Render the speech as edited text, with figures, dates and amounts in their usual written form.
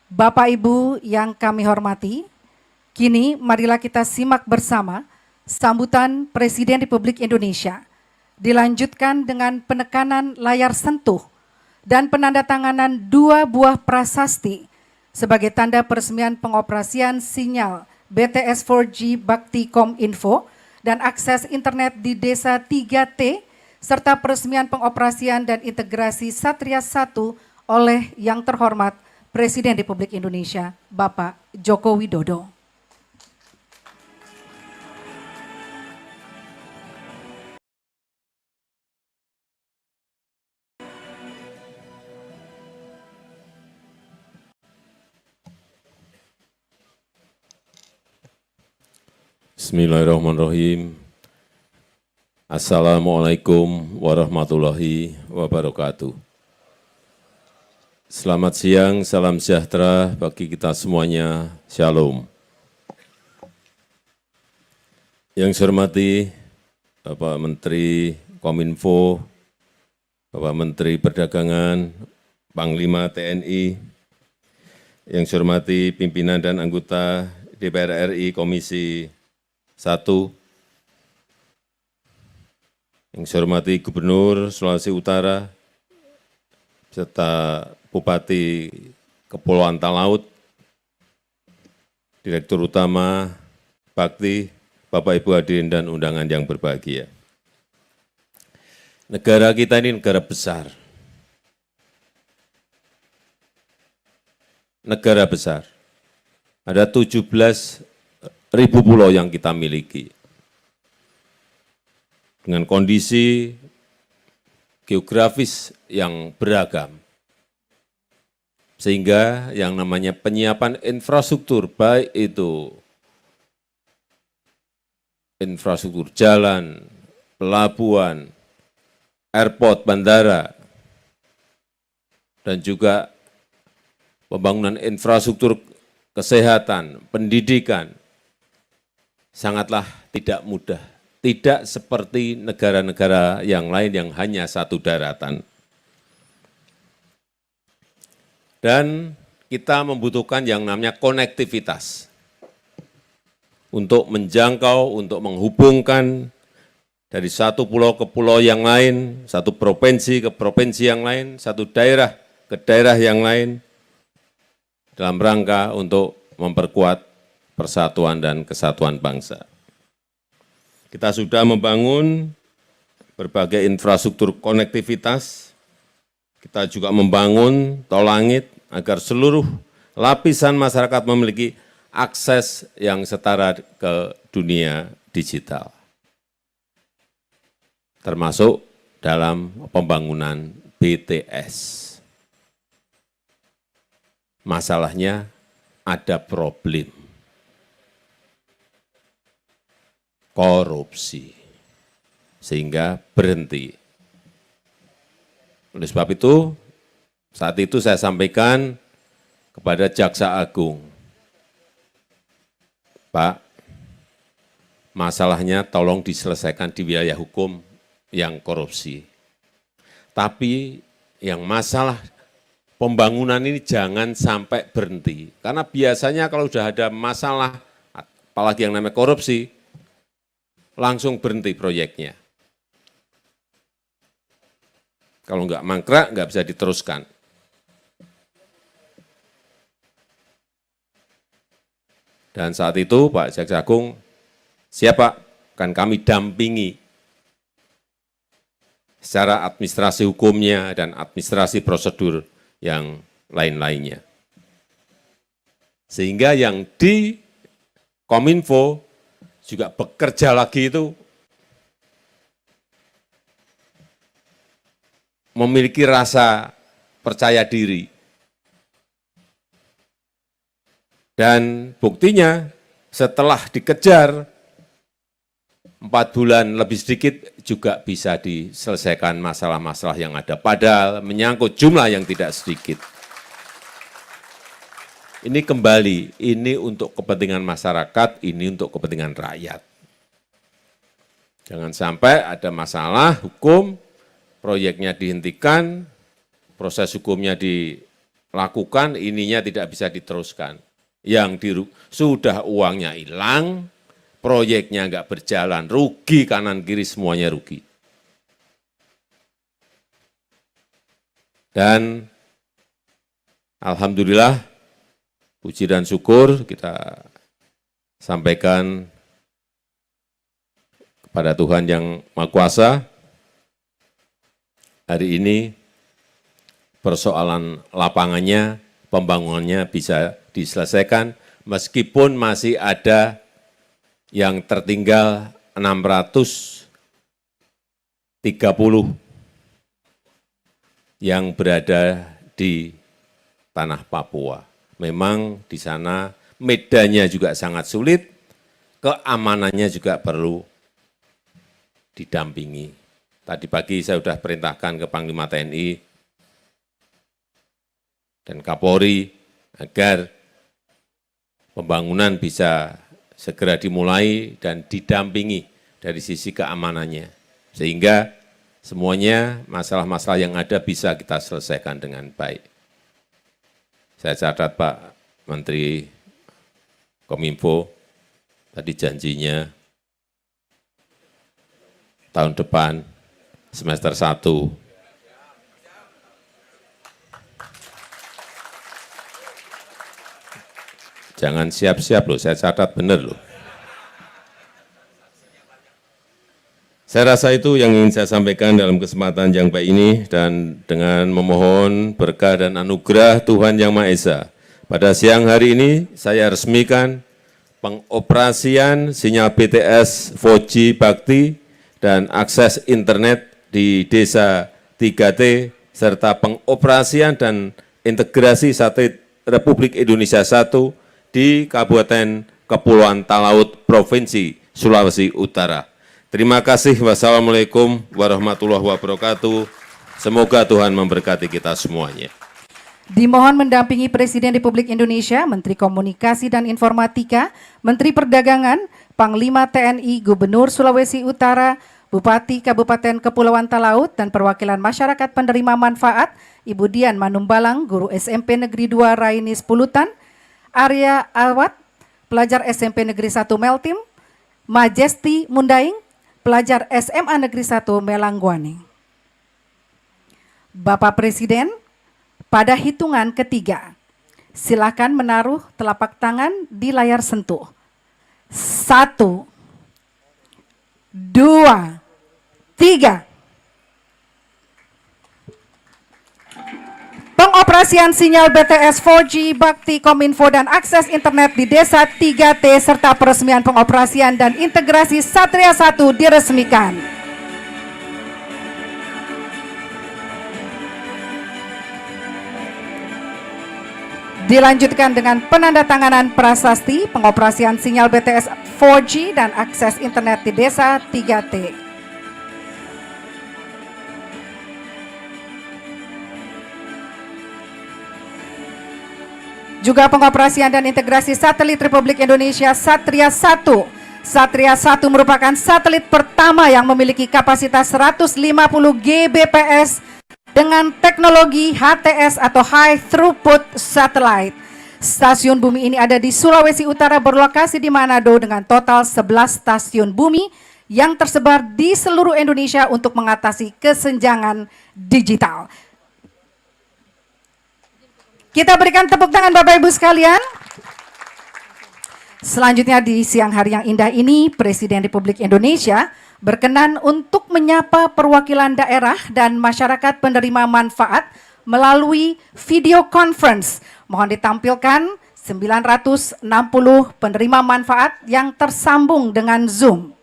Bapak Ibu yang kami hormati, kini marilah kita simak bersama sambutan Presiden Republik Indonesia. Dilanjutkan dengan penekanan layar sentuh dan penandatanganan 2 buah prasasti sebagai tanda peresmian pengoperasian sinyal BTS 4G Bakti Kominfo dan akses internet di Desa 3T serta peresmian pengoperasian dan integrasi Satria 1 oleh yang terhormat Presiden Republik Indonesia Bapak Joko Widodo. Bismillahirrahmanirrahim. Assalamualaikum warahmatullahi wabarakatuh. Selamat siang, salam sejahtera bagi kita semuanya, Shalom. Yang saya hormati Bapak Menteri Kominfo, Bapak Menteri Perdagangan, Panglima TNI, yang saya hormati pimpinan dan anggota DPR RI Komisi 1, yang saya hormati Gubernur Sulawesi Utara, serta Bupati Kepulauan Talaut, Direktur Utama Bakti, Bapak Ibu hadirin dan undangan yang berbahagia. Negara kita ini negara besar. Negara besar. Ada 17.000 pulau yang kita miliki. Dengan kondisi geografis yang beragam. Sehingga yang namanya penyiapan infrastruktur, baik itu infrastruktur jalan, pelabuhan, airport, bandara, dan juga pembangunan infrastruktur kesehatan, pendidikan, sangatlah tidak mudah. Tidak seperti negara-negara yang lain yang hanya satu daratan. Dan kita membutuhkan yang namanya konektivitas untuk menjangkau, untuk menghubungkan dari satu pulau ke pulau yang lain, satu provinsi ke provinsi yang lain, satu daerah ke daerah yang lain, dalam rangka untuk memperkuat persatuan dan kesatuan bangsa. Kita sudah membangun berbagai infrastruktur konektivitas, kita juga membangun tol langit agar seluruh lapisan masyarakat memiliki akses yang setara ke dunia digital, termasuk dalam pembangunan BTS. Masalahnya ada problem korupsi, sehingga berhenti. Oleh sebab itu, saat itu saya sampaikan kepada Jaksa Agung, Pak, masalahnya tolong diselesaikan di wilayah hukum yang korupsi. Tapi yang masalah pembangunan ini jangan sampai berhenti. Karena biasanya kalau sudah ada masalah, apalagi yang namanya korupsi, langsung berhenti proyeknya. Kalau nggak mangkrak, nggak bisa diteruskan. Dan saat itu Pak Jaksa Agung, siapa? Kan kami dampingi secara administrasi hukumnya dan administrasi prosedur yang lain-lainnya. Sehingga yang di Kominfo juga bekerja lagi itu memiliki rasa percaya diri. Dan buktinya setelah dikejar 4 bulan lebih sedikit juga bisa diselesaikan masalah-masalah yang ada. Padahal menyangkut jumlah yang tidak sedikit. Ini kembali, ini untuk kepentingan masyarakat, ini untuk kepentingan rakyat. Jangan sampai ada masalah hukum, proyeknya dihentikan, proses hukumnya lakukan, ininya tidak bisa diteruskan. Sudah uangnya hilang, proyeknya nggak berjalan, rugi kanan kiri semuanya rugi. Dan alhamdulillah, puji dan syukur kita sampaikan kepada Tuhan yang Maha Kuasa, hari ini persoalan lapangannya, pembangunannya bisa diselesaikan, meskipun masih ada yang tertinggal 630 yang berada di tanah Papua. Memang di sana medannya juga sangat sulit, keamanannya juga perlu didampingi. Tadi pagi saya sudah perintahkan ke Panglima TNI dan Kapolri agar pembangunan bisa segera dimulai dan didampingi dari sisi keamanannya. Sehingga semuanya masalah-masalah yang ada bisa kita selesaikan dengan baik. Saya catat Pak Menteri Kominfo, tadi janjinya tahun depan semester 1 jangan siap-siap loh, saya catat benar loh. Saya rasa itu yang ingin saya sampaikan dalam kesempatan yang baik ini, dan dengan memohon berkah dan anugerah Tuhan Yang Maha Esa, pada siang hari ini saya resmikan pengoperasian sinyal BTS 4G Bakti dan akses internet di Desa 3T, serta pengoperasian dan integrasi satelit Republik Indonesia 1 di Kabupaten Kepulauan Talaut, Provinsi Sulawesi Utara. Terima kasih. Wassalamualaikum warahmatullahi wabarakatuh. Semoga Tuhan memberkati kita semuanya. Dimohon mendampingi Presiden Republik Indonesia, Menteri Komunikasi dan Informatika, Menteri Perdagangan, Panglima TNI, Gubernur Sulawesi Utara, Bupati Kabupaten Kepulauan Talaut, dan perwakilan masyarakat penerima manfaat, Ibu Dian Manumbalang, Guru SMP Negeri 2 Rainis Pulutan, Arya Awat, pelajar SMP Negeri 1 Meltim, Majesti Mundaing, pelajar SMA Negeri 1 Melangguane. Bapak Presiden, pada hitungan ketiga, silakan menaruh telapak tangan di layar sentuh. 1, 2, 3. Pengoperasian sinyal BTS 4G Bakti Kominfo dan akses internet di Desa 3T serta peresmian pengoperasian dan integrasi Satria 1 diresmikan. Dilanjutkan dengan penandatanganan prasasti pengoperasian sinyal BTS 4G dan akses internet di Desa 3T. Juga pengoperasian dan integrasi satelit Republik Indonesia Satria 1. Satria 1 merupakan satelit pertama yang memiliki kapasitas 150 Gbps dengan teknologi HTS atau High Throughput Satellite. Stasiun bumi ini ada di Sulawesi Utara, berlokasi di Manado dengan total 11 stasiun bumi yang tersebar di seluruh Indonesia untuk mengatasi kesenjangan digital. Kita berikan tepuk tangan Bapak Ibu sekalian. Selanjutnya di siang hari yang indah ini, Presiden Republik Indonesia berkenan untuk menyapa perwakilan daerah dan masyarakat penerima manfaat melalui video conference. Mohon ditampilkan 960 penerima manfaat yang tersambung dengan Zoom.